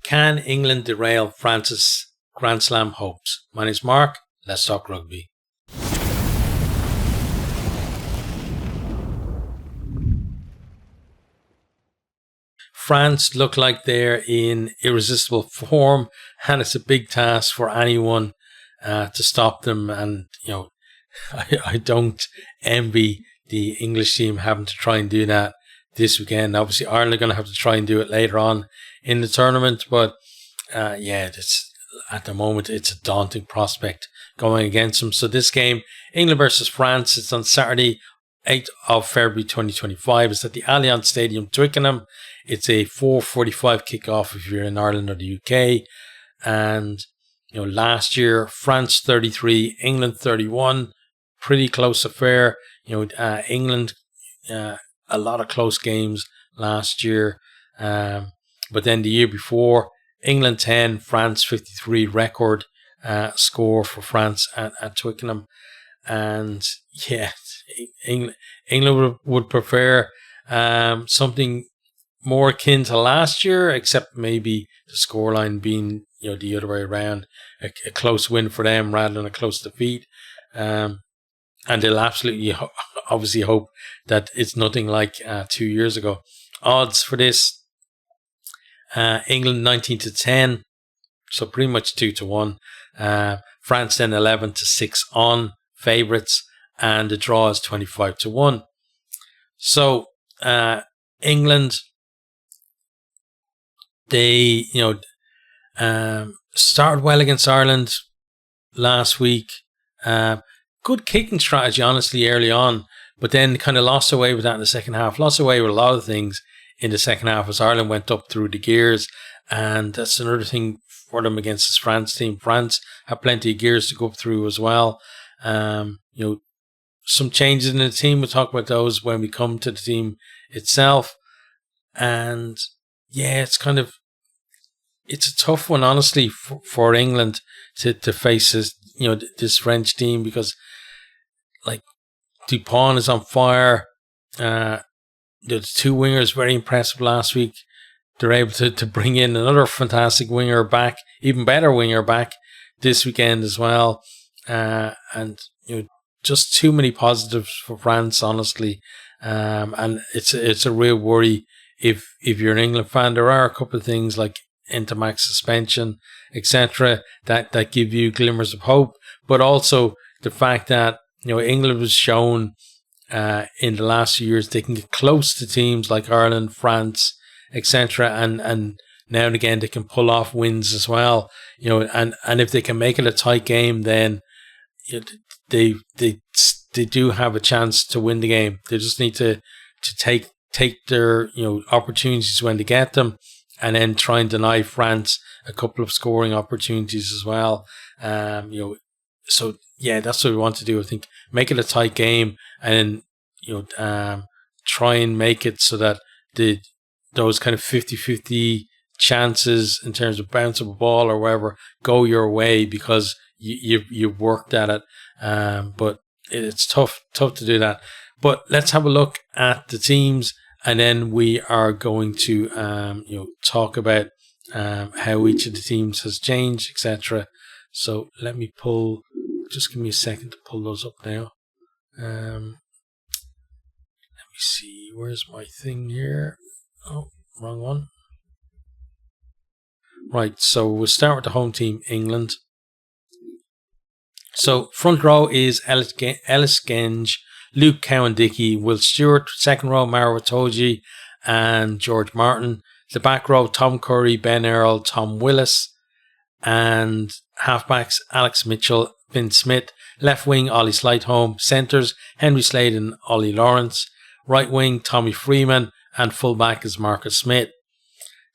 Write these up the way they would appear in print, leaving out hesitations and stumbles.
Can England derail France's Grand Slam hopes? My name's Mark. Let's talk rugby. France look like they're in irresistible form, and it's a big task for anyone to stop them. And, I don't envy the English team having to try and do that this weekend. Obviously, Ireland are going to have to try and do it later on in the tournament. But, it's at the moment, it's a daunting prospect going against them. So this game, England versus France, it's on Saturday, 8th of February 2025. It's at the Allianz Stadium, Twickenham. It's a 4:45 kickoff if you're in Ireland or the UK. And, last year, France 33, England 31. Pretty close affair. England, a lot of close games last year. But then the year before, England 10, France 53, record score for France at Twickenham. And yeah, England would prefer something more akin to last year, except maybe the scoreline being the other way around, a close win for them rather than a close defeat. And they'll absolutely obviously hope that it's nothing like 2 years ago. Odds for this: England 19-10, so pretty much 2-1. France then 11-6 on favourites, and the draw is 25-1. So England, they started well against Ireland last week. Good kicking strategy, honestly, early on, but then kind of lost away with that in the second half. Lost away with a lot of things in the second half as Ireland went up through the gears, and that's another thing for them against this France team. France have plenty of gears to go up through as well. Some changes in the team. We'll talk about those when we come to the team itself. And yeah, it's a tough one, honestly, for England to face this French team, because Dupont is on fire. The two wingers very impressive last week. They're able to bring in another fantastic winger back, even better winger back this weekend as well. And just too many positives for France, honestly. And it's a real worry if you're an England fan. There are a couple of things like Intermax suspension, etc., that give you glimmers of hope, but also the fact that England was shown in the last few years they can get close to teams like Ireland, France, etc., and now and again they can pull off wins as well. And if they can make it a tight game, then they do have a chance to win the game. They just need to take their opportunities when they get them, and then try and deny France a couple of scoring opportunities as well. So yeah, that's what we want to do. I think make it a tight game, and try and make it so that those kind of 50-50 chances in terms of bounce of a ball or whatever go your way, because you've worked at it. But it's tough to do that. But let's have a look at the teams, and then we are going to talk about how each of the teams has changed, etc. So let me just give me a second to pull those up now. Let me see, where's my thing here? Oh, wrong one. Right, so we'll start with the home team, England. So front row is Ellis Genge, Luke Cowan-Dickey, Will Stewart. Second row, Maro Itoje and George Martin. The back row, Tom Curry, Ben Earl, Tom Willis. And halfbacks, Alex Mitchell, Finn Smith. Left wing, Ollie Slightholme. Centres, Henry Slade and Ollie Lawrence. Right wing, Tommy Freeman. And fullback is Marcus Smith.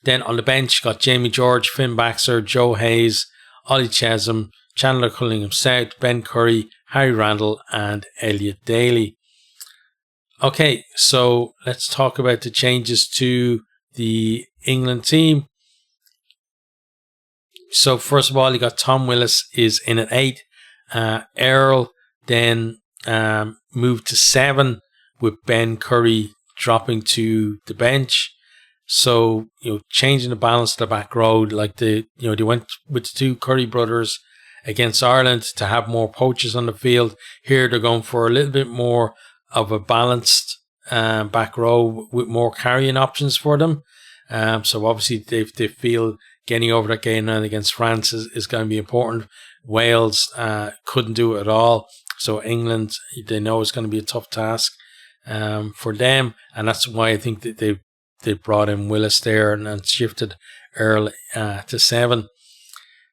Then on the bench, got Jamie George, Finn Baxter, Joe Hayes, Ollie Chesham, Chandler Cullingham South, Ben Curry, Harry Randall and Elliot Daly. Okay, so let's talk about the changes to the England team. So first of all, you got Tom Willis is in at 8. Earl then moved to 7 with Ben Curry dropping to the bench. So, changing the balance of the back row, like they went with the two Curry brothers against Ireland to have more poachers on the field. Here they're going for a little bit more of a balanced back row with more carrying options for them. So obviously they feel getting over that game against France is going to be important. Wales couldn't do it at all. So England, they know it's going to be a tough task for them. And that's why I think that they brought in Willis there and shifted Earl to 7.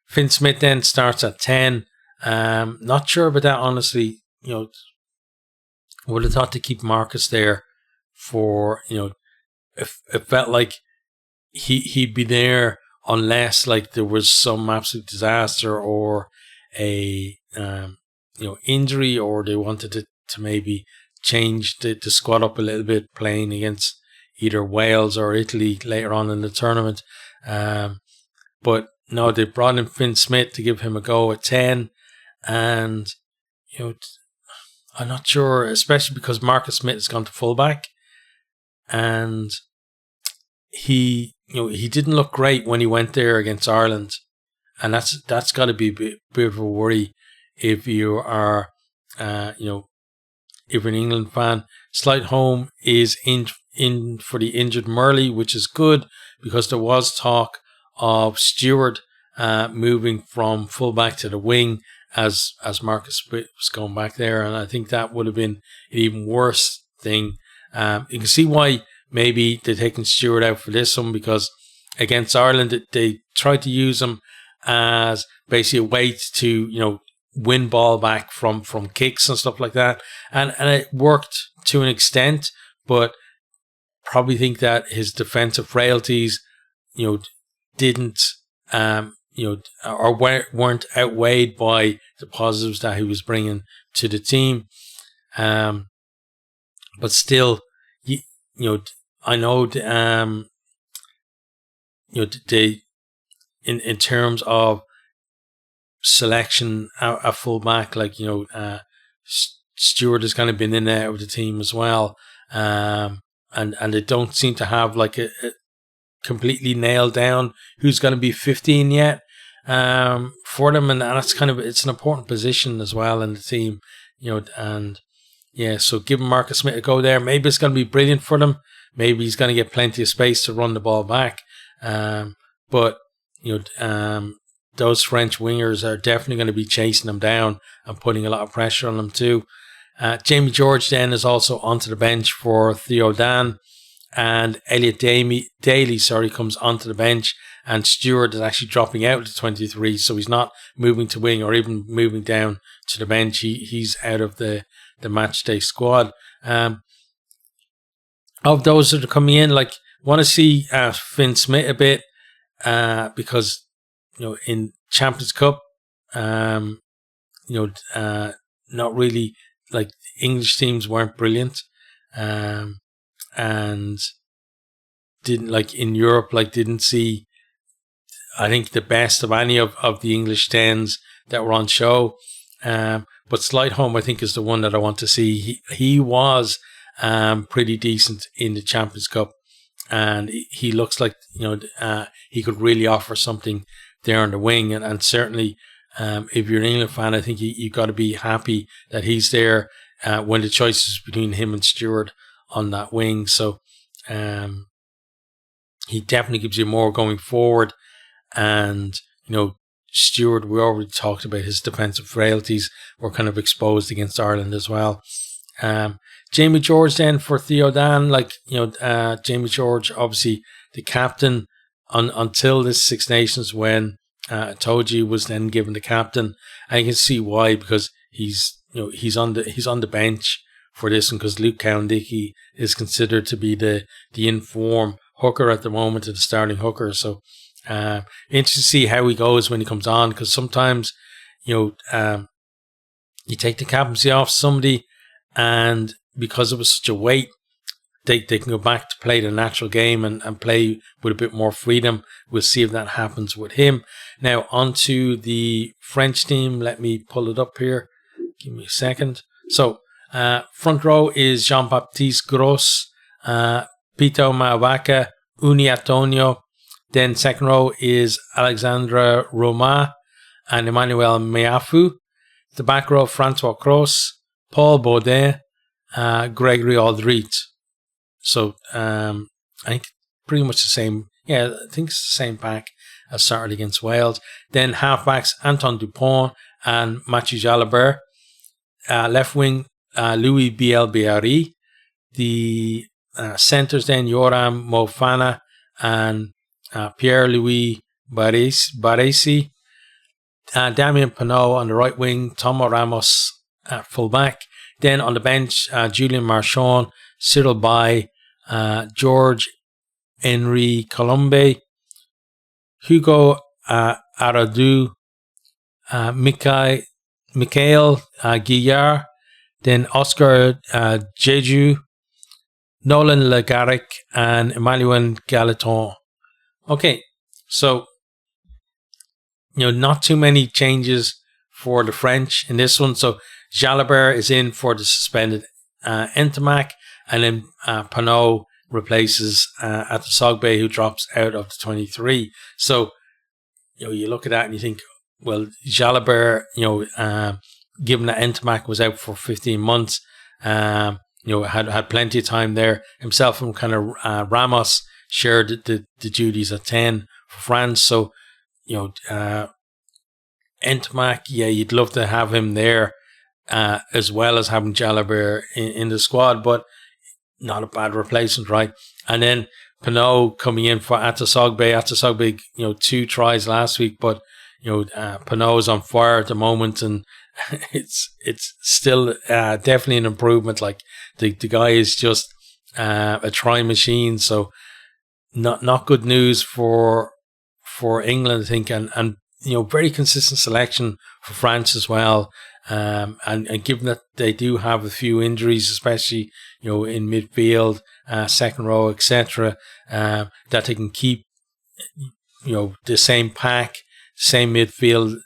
Finn Smith then starts at 10. Not sure about that, honestly. Would have thought to keep Marcus there for, it felt like he'd be there unless like there was some absolute disaster or a injury, or they wanted to maybe change the squad up a little bit, playing against either Wales or Italy later on in the tournament. But no, they brought in Finn Smith to give him a go at 10. And, I'm not sure, especially because Marcus Smith has gone to fullback. And he didn't look great when he went there against Ireland. And that's got to be a bit of a worry if you are, if you're an England fan. Slight home is in for the injured Murley, which is good because there was talk of Stewart moving from fullback to the wing as Marcus was going back there, and I think that would have been an even worse thing. You can see why maybe they're taking Stewart out for this one, because against Ireland they tried to use him as basically a way to win ball back from kicks and stuff like that, and it worked to an extent, but probably think that his defensive frailties didn't or weren't outweighed by the positives that he was bringing to the team. But still, I know they in terms of selection at fullback, like Stewart has kind of been in and out of the team as well, and they don't seem to have like a completely nailed down who's going to be 15 yet for them, and that's it's an important position as well in the team, and yeah, so giving Marcus Smith a go there, maybe it's going to be brilliant for them. Maybe he's going to get plenty of space to run the ball back, but those French wingers are definitely going to be chasing them down and putting a lot of pressure on them too. Jamie George then is also onto the bench for Theo Dan, and Elliot Daly comes onto the bench, and Stewart is actually dropping out to 23, so he's not moving to wing or even moving down to the bench. He's out of the match day squad. Of those that are coming in, like, want to see Finn Smith a bit, because in Champions Cup, not really, like, English teams weren't brilliant, and didn't, like, in Europe, like, didn't see, I think, the best of any of the English 10s that were on show. But Slight Home, I think, is the one that I want to see. He was pretty decent in the Champions Cup, and he looks like he could really offer something there on the wing, and certainly if you're an England fan, I think you got to be happy that he's there when the choice is between him and Stewart on that wing. So he definitely gives you more going forward, and Stewart, we already talked about his defensive frailties were kind of exposed against Ireland as well. Jamie George then for Theo Dan, Jamie George, obviously the captain until this Six Nations, when Toji was then given the captain. And you can see why, because he's on the bench for this one, because Luke Cowan-Dickey is considered to be the in-form hooker at the moment, the starting hooker. So interesting to see how he goes when he comes on, because sometimes you take the captaincy off somebody, and because it was such a weight, they can go back to play the natural game and play with a bit more freedom. We'll see if that happens with him. Now on to the French team. Let me pull it up here. Give me a second. So front row is Jean-Baptiste Gros, Pito Maabaka, Uniatonio. Then second row is Alexandra Roma and Emmanuel Meafu. The back row, Francois Cross, Paul Baudin, Gregory Aldrit. So I think pretty much the same. Yeah, I think it's the same pack as started against Wales. Then halfbacks, Anton Dupont and Mathieu Jalabert. Left wing, Louis Bielbiari. The centres then, Yoram Mofana and Pierre-Louis Baresi. Damien Penaud on the right wing, Tomo Ramos at fullback. Then on the bench, Julian Marchand, Cyril Bay, George Henry Colombe, Hugo Aradou, Mikhail Guillard, then Oscar Jeju, Nolan Legaric, and Emmanuel Galaton. Okay, so not too many changes for the French in this one. So Jalabert is in for the suspended Ntamack, and then Penaud replaces Atasogbe, who drops out of the 23. So you look at that and you think, well, Jalabert, given that Ntamack was out for 15 months, had plenty of time there. Himself and kind of Ramos shared the duties at 10 for France. So Ntamack, you'd love to have him there as well as having Jalabert in the squad, but not a bad replacement, right? And then Penaud coming in for Atasogbe. Atasogbe, 2 tries last week, but Penaud's on fire at the moment, and it's still definitely an improvement. Like the guy is just a try machine. So not good news for England, I think, and very consistent selection for France as well. And given that they do have a few injuries, especially in midfield, second row, etc., that they can keep the same pack, same midfield,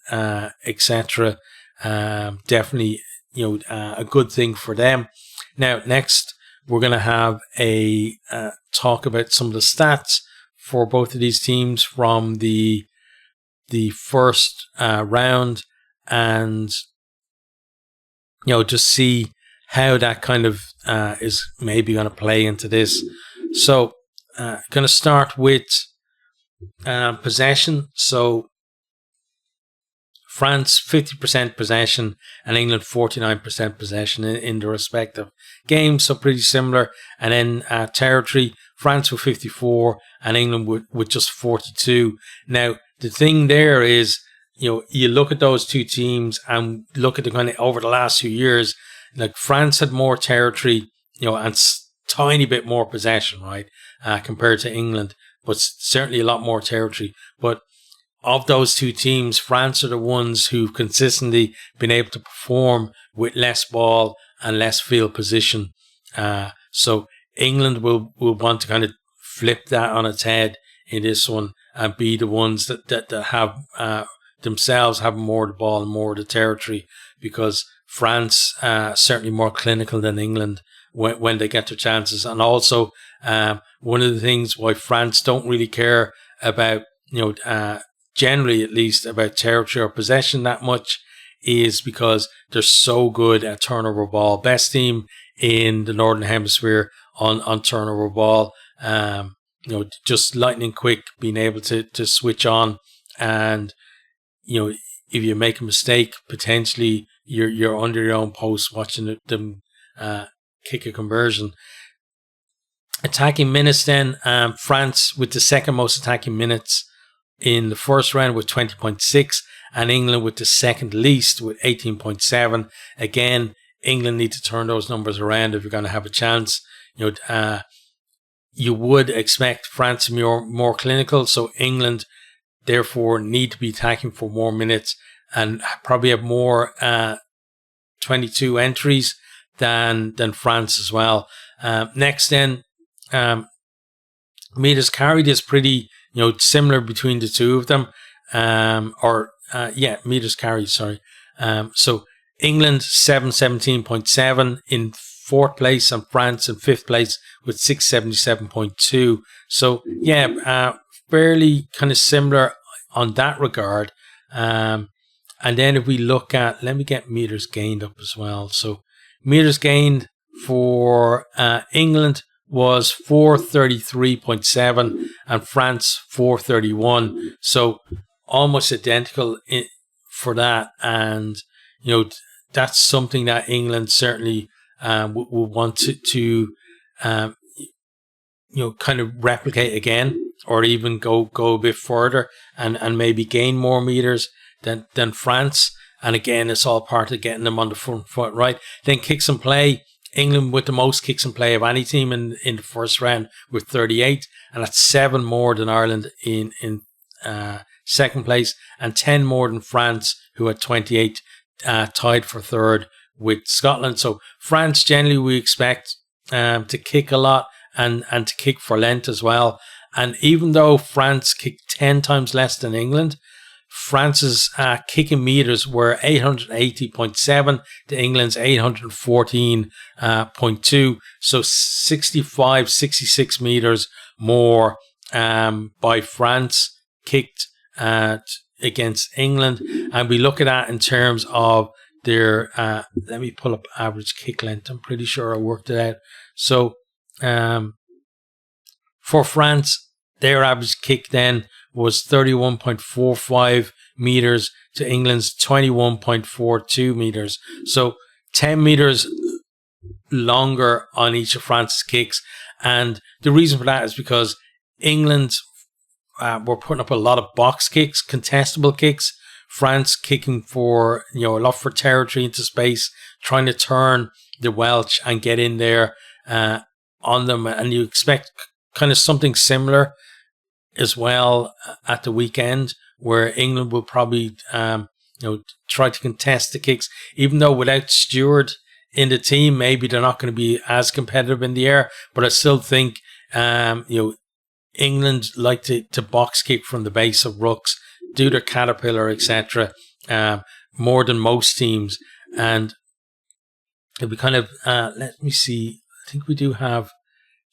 etc. Definitely a good thing for them. Now next we're going to have a talk about some of the stats for both of these teams from the first round, and just see how that kind of is maybe going to play into this. So going to start with possession. So France 50% possession and England 49% possession in the respective games, so pretty similar. And then territory, France with 54 and England with just 42. Now the thing there is, you look at those two teams and look at the kind of over the last few years, like France had more territory, and tiny bit more possession, right, compared to England, but certainly a lot more territory. But of those two teams, France are the ones who've consistently been able to perform with less ball and less field position. So England will want to kind of flip that on its head in this one and be the ones that have themselves have more of the ball and more of the territory, because France certainly more clinical than England when they get their chances. And also one of the things why France don't really care about, generally at least, about territory or possession that much is because they're so good at turnover ball. Best team in the Northern Hemisphere on turnover ball. Just lightning quick, being able to switch on, and if you make a mistake, potentially you're under your own post watching them kick a conversion. Attacking minutes then, France with the second most attacking minutes in the first round with 20.6, and England with the second least with 18.7. Again, England need to turn those numbers around if you're going to have a chance. You would expect France to be more clinical, so England therefore need to be attacking for more minutes and probably have more 22 entries than France as well. Next then, meters carried is pretty similar between the two of them, meters carried, sorry. So England 17.7 in fourth place, and France in fifth place with 677.2. So fairly kind of similar on that regard. And then if we look at, let me get meters gained up as well. So meters gained for England was 433.7 and France 431. So almost identical for that. And, that's something that England certainly will want to kind of replicate again, or even go a bit further and maybe gain more meters than France. And again, it's all part of getting them on the front foot, right? Then kicks and play. England with the most kicks and play of any team in the first round with 38, and that's 7 more than Ireland in second place, and 10 more than France, who had 28, tied for third with Scotland. So France generally we expect to kick a lot and to kick for length as well. And even though France kicked 10 times less than England, France's kicking meters were 880.7 to England's 814.2. So 66 meters more by France kicked against England. And we look at that in terms of their, let me pull up average kick length. I'm pretty sure I worked it out. So for France, their average kick then was 31.45 meters to England's 21.42 meters. So 10 meters longer on each of France's kicks. And the reason for that is because England were putting up a lot of box kicks, contestable kicks. France kicking for, a lot for territory into space, trying to turn the Welsh and get in there on them. And you expect kind of something similar as well at the weekend, where England will probably try to contest the kicks, even though without Stewart in the team, maybe they're not going to be as competitive in the air. But I still think England like to box kick from the base of rucks, do their caterpillar, etc., more than most teams. And if we kind of let me see, I think we do have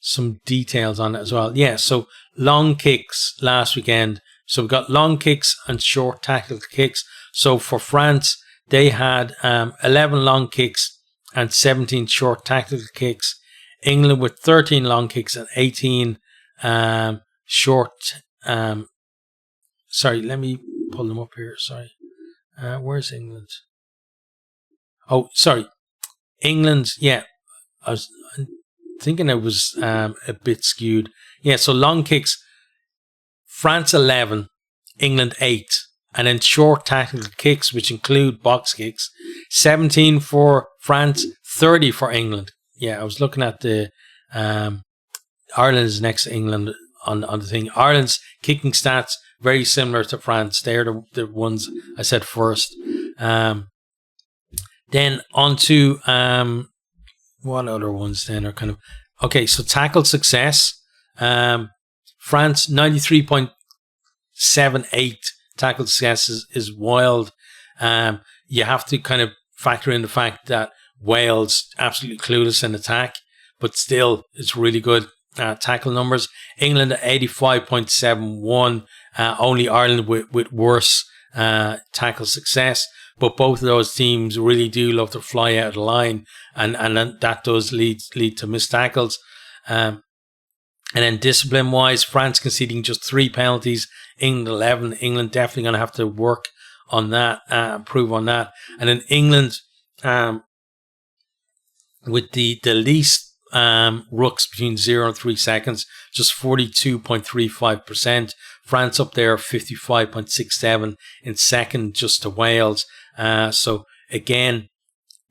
some details on it as well. Yeah, so long kicks last weekend. So we've got long kicks and short tackle kicks. So for France, they had 11 long kicks and 17 short tactical kicks. England with 13 long kicks and 18 short. Sorry, let me pull them up here. Sorry. Where's England? Oh, sorry. England, yeah. I was thinking it was a bit skewed. Yeah, so long kicks, France 11, England 8. And then short tactical kicks, which include box kicks, 17 for France, 30 for England. Yeah, I was looking at the Ireland is next to England on the thing. Ireland's kicking stats very similar to France. They're the ones I said first. Then on to what other ones then are kind of okay. So tackle success. France 93.78 tackle success is wild. You have to kind of factor in the fact that Wales absolutely clueless in attack, but still it's really good tackle numbers. England at 85.71. Only Ireland with worse tackle success. But both of those teams really do love to fly out of the line, and that does lead to missed tackles. And then discipline-wise, France conceding just 3 penalties, England 11. England definitely going to have to work on that, improve on that. And then England with the least rucks between 0 and 3 seconds, just 42.35%. France up there 55.67 in second, just to Wales. So again,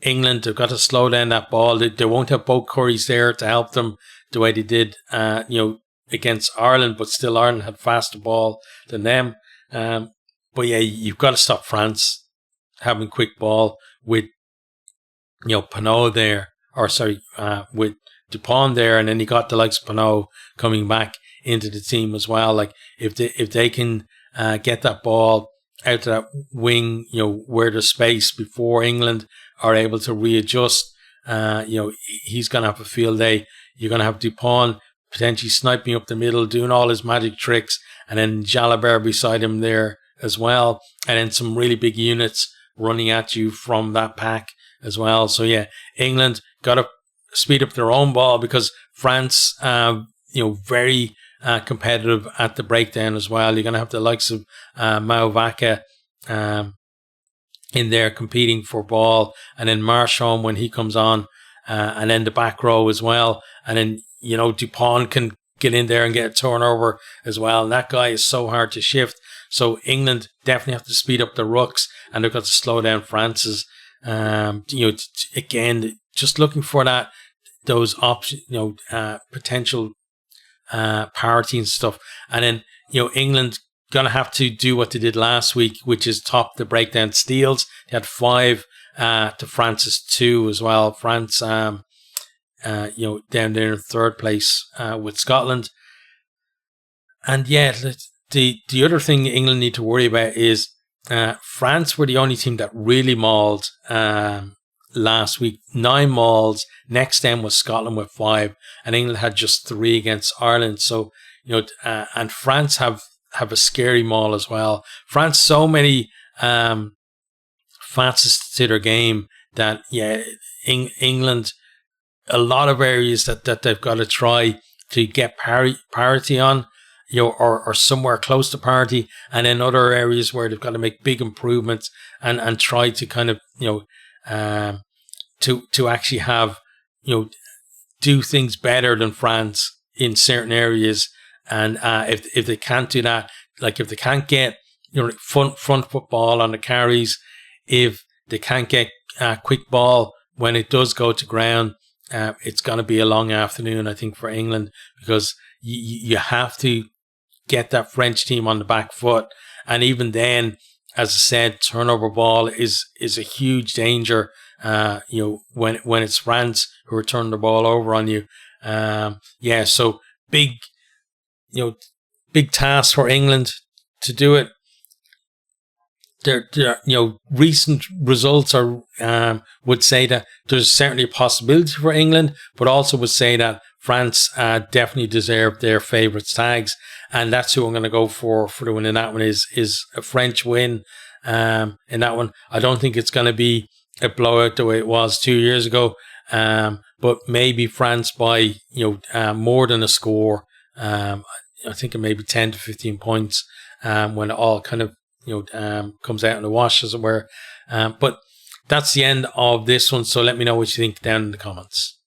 England have got to slow down that ball. They won't have both Currys there to help them the way they did, against Ireland. But still, Ireland had faster ball than them. But yeah, you've got to stop France having quick ball with, Pinot there, with Dupont there, and then you got the likes of Pinot coming back into the team as well. Like if they can get that ball out to that wing, where there's space before England are able to readjust, he's going to have a field day. You're going to have Dupont potentially sniping up the middle, doing all his magic tricks, and then Jalabert beside him there as well, and then some really big units running at you from that pack as well. So yeah, England got to speed up their own ball, because France, very competitive at the breakdown as well. You're going to have the likes of Mauvaka in there competing for ball, and then Marchand when he comes on, and then the back row as well, and then Dupont can get in there and get a turnover as well. And that guy is so hard to shift. So England definitely have to speed up the rucks, and they've got to slow down France's. Again, just looking for those options, potential parity and stuff. And then England gonna have to do what they did last week, which is top the breakdown steals. They had 5 to France's 2 as well. France, down there in third place with Scotland. And yeah, the other thing England need to worry about is France were the only team that really mauled last week. 9 mauls. Next then was Scotland with 5, and England had just 3 against Ireland. So and France have a scary maul as well. France, so many facets to their game that England, a lot of areas that they've got to try to get parity on, or somewhere close to parity, and then other areas where they've got to make big improvements and try to kind of to actually have do things better than France in certain areas. And if they can't do that, like if they can't get front football on the carries, if they can't get quick ball when it does go to ground, it's going to be a long afternoon, I think, for England, because you have to get that French team on the back foot. And even then, as I said, turnover ball is a huge danger. When it's France who are turning the ball over on you. So big task for England to do it. Their recent results would say that there's certainly a possibility for England, but also would say that France definitely deserve their favourites tags, and that's who I'm going to go for the win in that one. Is a French win in that one. I don't think it's going to be a blowout the way it was 2 years ago, but maybe France by more than a score. I think it may be 10 to 15 points when it all kind of comes out in the wash, as it were. But that's the end of this one. So let me know what you think down in the comments.